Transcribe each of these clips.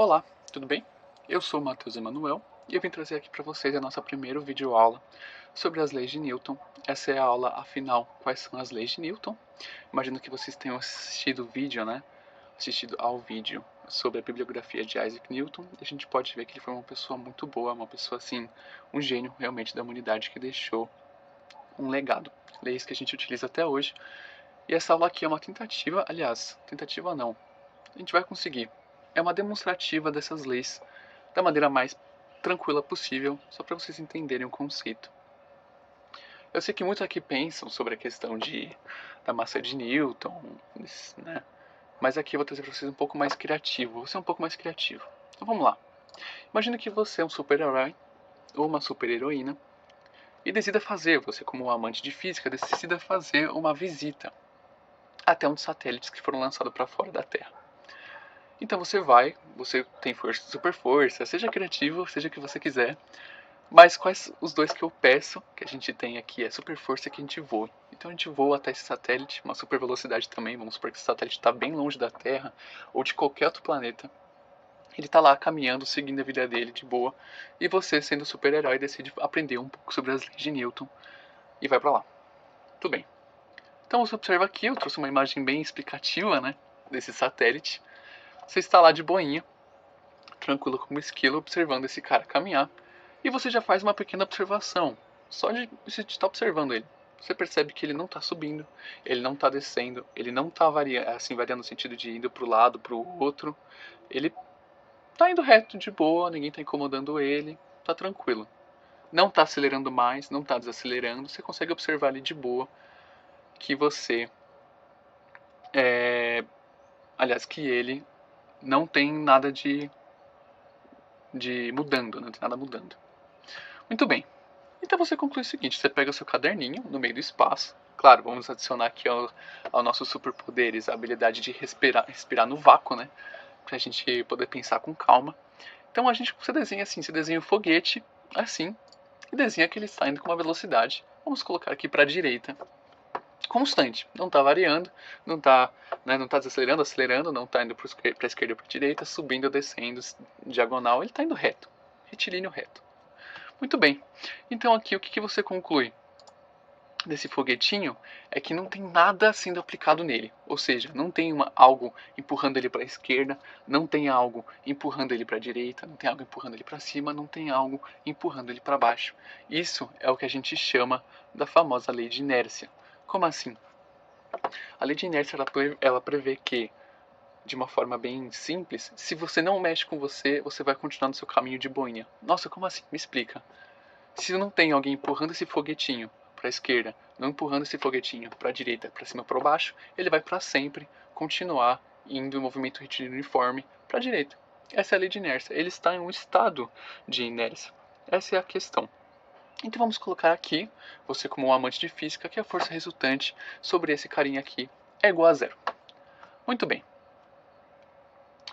Olá, tudo bem? Eu sou o Matheus Emanuel e eu vim trazer aqui para vocês a nossa primeira videoaula sobre as leis de Newton. Essa é a aula, afinal, quais são as leis de Newton. Imagino que vocês tenham assistido o vídeo, né? Assistido ao vídeo sobre a bibliografia de Isaac Newton. E a gente pode ver que ele foi uma pessoa muito boa, uma pessoa assim, um gênio realmente da humanidade que deixou um legado. Leis que a gente utiliza até hoje. E essa aula aqui é uma tentativa, aliás, tentativa não, a gente vai conseguir. É uma demonstrativa dessas leis da maneira mais tranquila possível, só para vocês entenderem o conceito. Eu sei que muitos aqui pensam sobre a questão da massa de Newton, né? Mas aqui eu vou trazer para vocês um pouco mais criativo. Vou ser um pouco mais criativo. Então vamos lá. Imagina que você é um super-herói ou uma super-heroína e você como um amante de física, decida fazer uma visita até um dos satélites que foram lançados para fora da Terra. Então você tem força, super força, seja criativo, seja o que você quiser. Mas quais os dois que eu peço, que a gente tem aqui, é super força que a gente voa. Então a gente voa até esse satélite, uma super velocidade também, vamos supor que esse satélite está bem longe da Terra ou de qualquer outro planeta. Ele está lá caminhando, seguindo a vida dele de boa, e você, sendo super-herói, decide aprender um pouco sobre as leis de Newton e vai para lá. Tudo bem. Então você observa aqui, eu trouxe uma imagem bem explicativa, né, desse satélite. Você está lá de boinha, tranquilo como esquilo, observando esse cara caminhar. E você já faz uma pequena observação. Só de você estar observando ele. Você percebe que ele não está subindo, ele não está descendo, ele não está variando no sentido de indo para o lado, para o outro. Ele está indo reto, de boa, ninguém está incomodando ele, está tranquilo. Não está acelerando mais, não está desacelerando. Você consegue observar ali de boa que aliás, que ele não tem nada de mudando, não tem nada mudando. Muito bem. Então você conclui o seguinte: você pega o seu caderninho no meio do espaço. Claro, vamos adicionar aqui ao nossos superpoderes a habilidade de respirar no vácuo, né? Pra gente poder pensar com calma. Então você desenha assim, você desenha o foguete assim, e desenha que ele está indo com uma velocidade. Vamos colocar aqui para a direita, constante. Não está variando, não está não tá desacelerando, acelerando, não está indo para a esquerda ou para a direita, subindo, descendo, diagonal. Ele está indo reto, retilíneo reto. Muito bem. Então aqui o que você conclui desse foguetinho é que não tem nada sendo aplicado nele. Ou seja, não tem algo empurrando ele para a esquerda, não tem algo empurrando ele para a direita, não tem algo empurrando ele para cima, não tem algo empurrando ele para baixo. Isso é o que a gente chama da famosa lei de inércia. Como assim? A lei de inércia ela prevê que, de uma forma bem simples, se você não mexe com você, você vai continuar no seu caminho de boinha. Nossa, como assim? Me explica. Se não tem alguém empurrando esse foguetinho para a esquerda, não empurrando esse foguetinho para a direita, para cima, para baixo, ele vai para sempre continuar indo em movimento retilíneo uniforme para a direita. Essa é a lei de inércia. Ele está em um estado de inércia. Essa é a questão. Então vamos colocar aqui, você como um amante de física, que a força resultante sobre esse carinha aqui é igual a zero. Muito bem.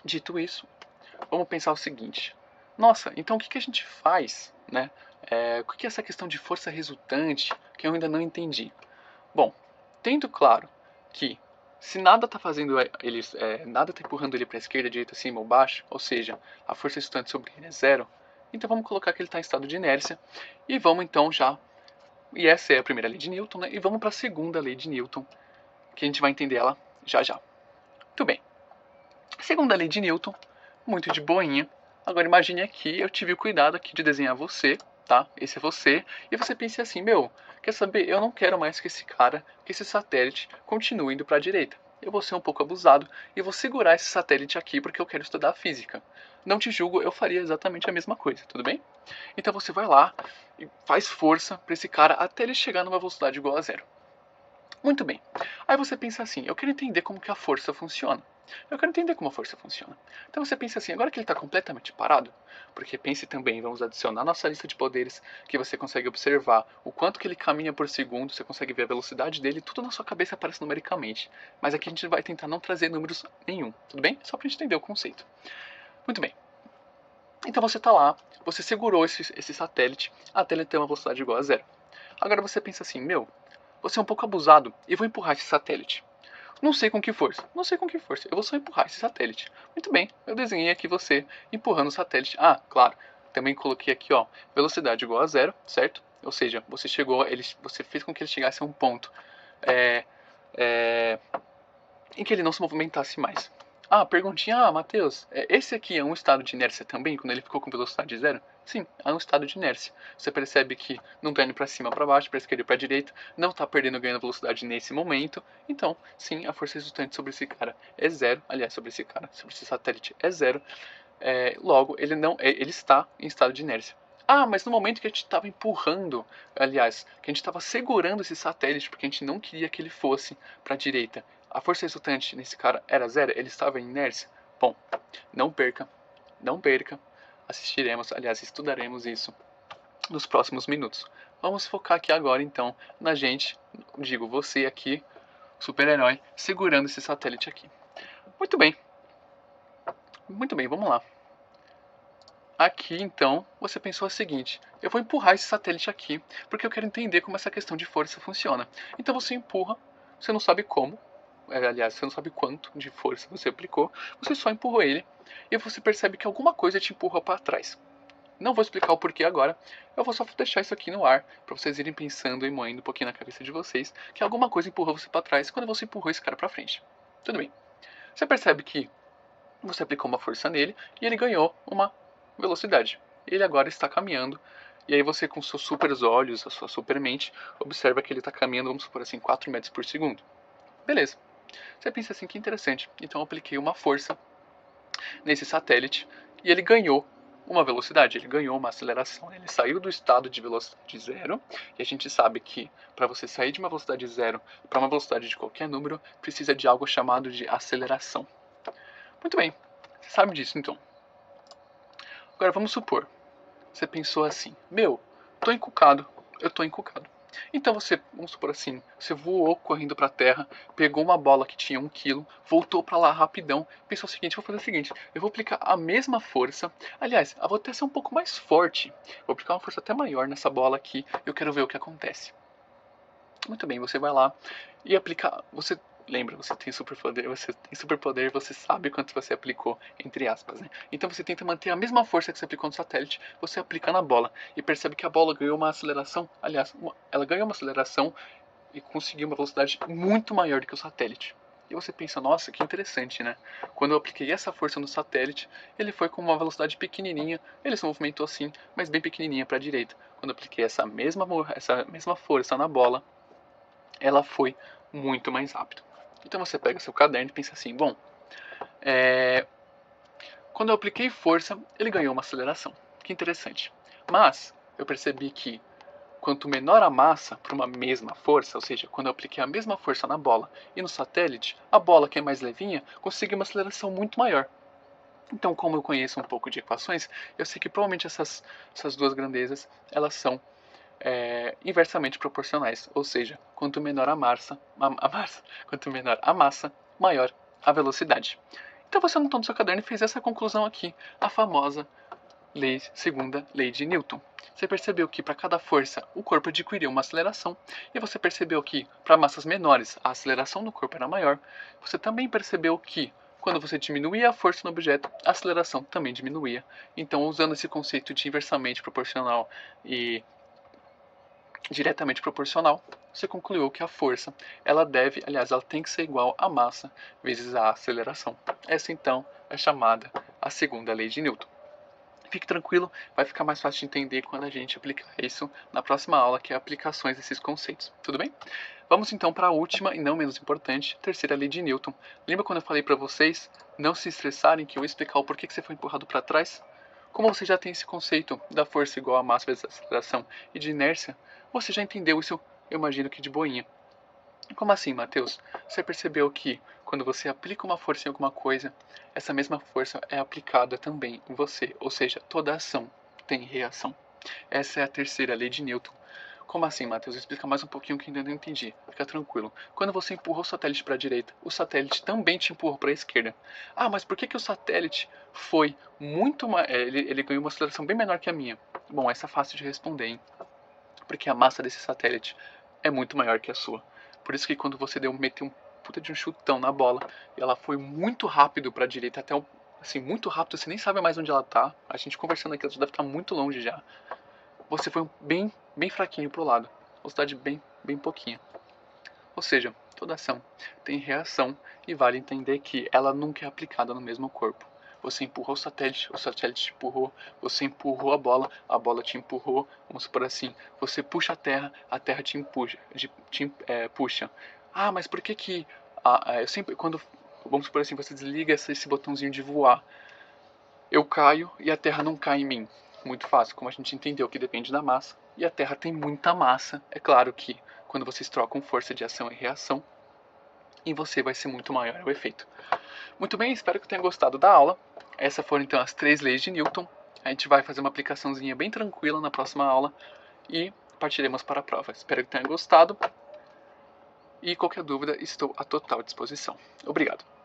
Dito isso, vamos pensar o seguinte: nossa, então o que a gente faz, né? O que é essa questão de força resultante que eu ainda não entendi? Bom, tendo claro que se nada está fazendo ele, nada está empurrando ele para a esquerda, direita, cima ou baixo, ou seja, a força resultante sobre ele é zero, então vamos colocar que ele está em estado de inércia e vamos então e essa é a primeira lei de Newton, né? E vamos para a segunda lei de Newton, que a gente vai entender ela já já. Muito bem. Segunda lei de Newton, muito de boinha. Agora imagine aqui, eu tive o cuidado aqui de desenhar você, tá? Esse é você. E você pense assim, meu, quer saber? Eu não quero mais que esse cara, que esse satélite continue indo para a direita. Eu vou ser um pouco abusado e vou segurar esse satélite aqui porque eu quero estudar física. Não te julgo, eu faria exatamente a mesma coisa, tudo bem? Então você vai lá e faz força para esse cara até ele chegar numa velocidade igual a zero. Muito bem. Aí você pensa assim, eu quero entender como que a força funciona. Eu quero entender como a força funciona. Então você pensa assim, agora que ele está completamente parado, porque pense também, vamos adicionar nossa lista de poderes, que você consegue observar o quanto que ele caminha por segundo, você consegue ver a velocidade dele, tudo na sua cabeça aparece numericamente. Mas aqui a gente vai tentar não trazer números nenhum, tudo bem? Só para a gente entender o conceito. Muito bem. Então você está lá, você segurou esse satélite até ele ter uma velocidade igual a zero. Agora você pensa assim, meu, você é um pouco abusado e vou empurrar esse satélite. Não sei com que força. Não sei com que força. Eu vou só empurrar esse satélite. Muito bem, eu desenhei aqui você empurrando o satélite. Ah, claro. Também coloquei aqui, ó, velocidade igual a zero, certo? Ou seja, você chegou, você fez com que ele chegasse a um ponto é, é, em que ele não se movimentasse mais. Ah, perguntinha, Matheus, esse aqui é um estado de inércia também, quando ele ficou com velocidade zero? Sim, é um estado de inércia. Você percebe que não está indo para cima, para baixo, para esquerda e para direita, não está perdendo ganhando velocidade nesse momento. Então, sim, a força resultante sobre esse cara é zero. Aliás, sobre esse satélite é zero. Logo, ele não, ele está em estado de inércia. Ah, mas no momento que a gente estava empurrando, aliás, que a gente estava segurando esse satélite porque a gente não queria que ele fosse para a direita, a força resultante nesse cara era zero, ele estava em inércia? Bom, não perca, não perca. Assistiremos, aliás, estudaremos isso nos próximos minutos. Vamos focar aqui agora então na gente, digo você aqui, super-herói, segurando esse satélite aqui. Muito bem, vamos lá. Aqui então você pensou o seguinte: eu vou empurrar esse satélite aqui porque eu quero entender como essa questão de força funciona. Então você empurra, você não sabe como, aliás, você não sabe quanto de força você aplicou, você só empurrou ele e você percebe que alguma coisa te empurra para trás. Não vou explicar o porquê agora, eu vou só deixar isso aqui no ar para vocês irem pensando e moendo um pouquinho na cabeça de vocês que alguma coisa empurrou você para trás quando você empurrou esse cara para frente. Tudo bem. Você percebe que você aplicou uma força nele e ele ganhou uma velocidade. Ele agora está caminhando. E aí você, com seus super olhos, a sua super mente, observa que ele está caminhando, vamos supor assim, 4 metros por segundo. Beleza. Você pensa assim, que interessante. Então eu apliquei uma força nesse satélite e ele ganhou uma velocidade, ele ganhou uma aceleração. Ele saiu do estado de velocidade zero, e a gente sabe que para você sair de uma velocidade zero para uma velocidade de qualquer número, precisa de algo chamado de aceleração. Muito bem, você sabe disso então. Agora vamos supor, você pensou assim, tô encucado, eu tô encucado. Então você, vamos supor assim, você voou correndo para a Terra, pegou uma bola que tinha 1 quilo, voltou para lá rapidão, pensou o seguinte, vou fazer o seguinte, eu vou aplicar a mesma força, aliás, eu vou até ser um pouco mais forte, vou aplicar uma força até maior nessa bola aqui, eu quero ver o que acontece. Muito bem, você vai lá e aplica. Você lembra, você tem superpoder, você sabe quanto você aplicou, entre aspas, né? Então você tenta manter a mesma força que você aplicou no satélite, você aplica na bola e percebe que a bola ganhou uma aceleração. Aliás, ela ganhou uma aceleração e conseguiu uma velocidade muito maior do que o satélite. E você pensa, nossa, que interessante, né? Quando eu apliquei essa força no satélite, ele foi com uma velocidade pequenininha, ele se movimentou assim, mas bem pequenininha para a direita. Quando eu apliquei essa mesma força na bola, ela foi muito mais rápido. Então você pega seu caderno e pensa assim, bom, quando eu apliquei força, ele ganhou uma aceleração. Que interessante. Mas eu percebi que quanto menor a massa para uma mesma força, ou seja, quando eu apliquei a mesma força na bola e no satélite, a bola que é mais levinha conseguiu uma aceleração muito maior. Então, como eu conheço um pouco de equações, eu sei que provavelmente essas duas grandezas elas são inversamente proporcionais, ou seja, quanto menor quanto menor a massa, maior a velocidade. Então você anotou no seu caderno e fez essa conclusão aqui, a famosa segunda lei de Newton. Você percebeu que para cada força o corpo adquiriu uma aceleração, e você percebeu que para massas menores a aceleração do corpo era maior. Você também percebeu que quando você diminuía a força no objeto, a aceleração também diminuía. Então, usando esse conceito de inversamente proporcional e diretamente proporcional, você concluiu que a força, ela tem que ser igual à massa vezes a aceleração. Essa então é chamada a segunda lei de Newton. Fique tranquilo, vai ficar mais fácil de entender quando a gente aplicar isso na próxima aula, que é aplicações desses conceitos. Tudo bem? Vamos então para a última e não menos importante, terceira lei de Newton. Lembra quando eu falei para vocês não se estressarem que eu ia explicar o porquê que você foi empurrado para trás? Como você já tem esse conceito da força igual a massa vezes a aceleração e de inércia, você já entendeu isso, eu imagino que de boinha. Como assim, Matheus? Você percebeu que quando você aplica uma força em alguma coisa, essa mesma força é aplicada também em você, ou seja, toda ação tem reação. Essa é a terceira lei de Newton. Como assim, Matheus? Explica mais um pouquinho que ainda não entendi. Fica tranquilo. Quando você empurra o satélite para a direita, o satélite também te empurra para a esquerda. Ah, mas por que o satélite foi muito mais. Ele ganhou uma aceleração bem menor que a minha? Bom, essa é fácil de responder, hein? Porque a massa desse satélite é muito maior que a sua. Por isso que quando você meteu um puta de um chutão na bola. E ela foi muito rápido pra direita, até assim, muito rápido, você nem sabe mais onde ela tá. A gente conversando aqui, ela já deve estar muito longe já. Você foi bem fraquinho pro lado. Velocidade bem pouquinha. Ou seja, toda ação tem reação e vale entender que ela nunca é aplicada no mesmo corpo. Você empurrou o satélite te empurrou, você empurrou a bola te empurrou, vamos supor assim, você puxa a terra te puxa. Ah, mas por que que, eu sempre, quando, vamos supor assim, você desliga esse botãozinho de voar, eu caio e a terra não cai em mim. Muito fácil, como a gente entendeu que depende da massa, e a terra tem muita massa, é claro que quando vocês trocam força de ação e reação, em você vai ser muito maior o efeito. Muito bem, espero que tenha gostado da aula. Essas foram então as 3 leis de Newton. A gente vai fazer uma aplicaçãozinha bem tranquila na próxima aula e partiremos para a prova. Espero que tenha gostado e qualquer dúvida estou à total disposição. Obrigado.